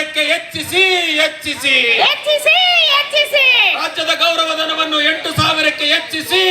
ಸಾವಿರಕ್ಕೆ ಹೆಚ್ಚಿಸಿ ಹೆಚ್ಚಿಸಿ ಹೆಚ್ಚಿಸಿ ಹೆಚ್ಚಿಸಿ ರಾಜ್ಯದ ಗೌರವಧನವನ್ನು 8,000ಕ್ಕೆ ಹೆಚ್ಚಿಸಿ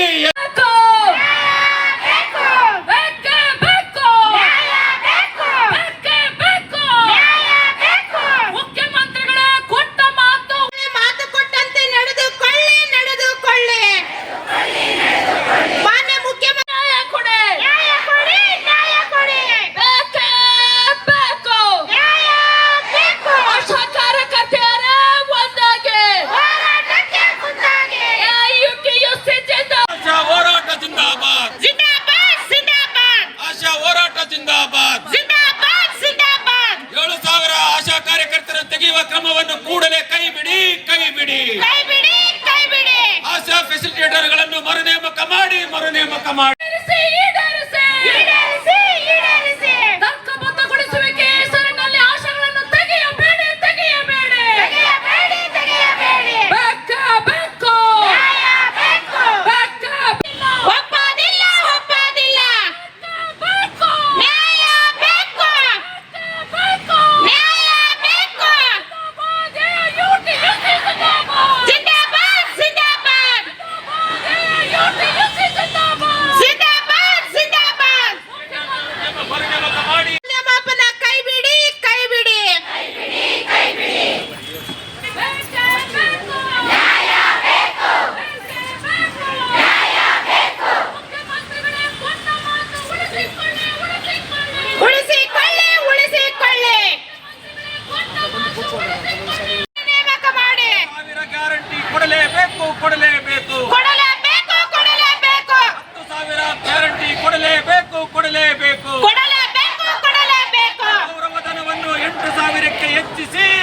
ಕ್ರಮವನ್ನು ಕೂಡಲೇ ಕೈ ಬಿಡಿ ಆಶಾ ಫೆಸಿಲಿಟೇಟರ್ಗಳನ್ನು ಮರುನೇಮಕ ಮಾಡಿ ತರ್ಕಬದ್ಧಗೊಳಿಸುವಿಕೆ ಹೆಸರಿನಲ್ಲಿ ಆಶಾಗಳನ್ನು ತೆಗೆಯಬೇಡಿ ಕೊಡಲೇಬೇಕು 10,000 ಗ್ಯಾರಂಟಿ ಕೊಡಲೇಬೇಕು ಗೌರವಧನವನ್ನು 8,000ಕ್ಕೆ ಹೆಚ್ಚಿಸಿ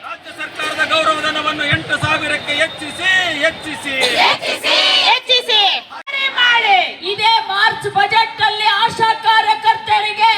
ರಾಜ್ಯ ಸರ್ಕಾರದ ಗೌರವಧನವನ್ನು 8,000ಕ್ಕೆ ಹೆಚ್ಚಿಸಿ ಇದೇ ಮಾರ್ಚ್ ಬಜೆಟ್ ಅಲ್ಲಿ ಆಶಾ ಕಾರ್ಯಕರ್ತರಿಗೆ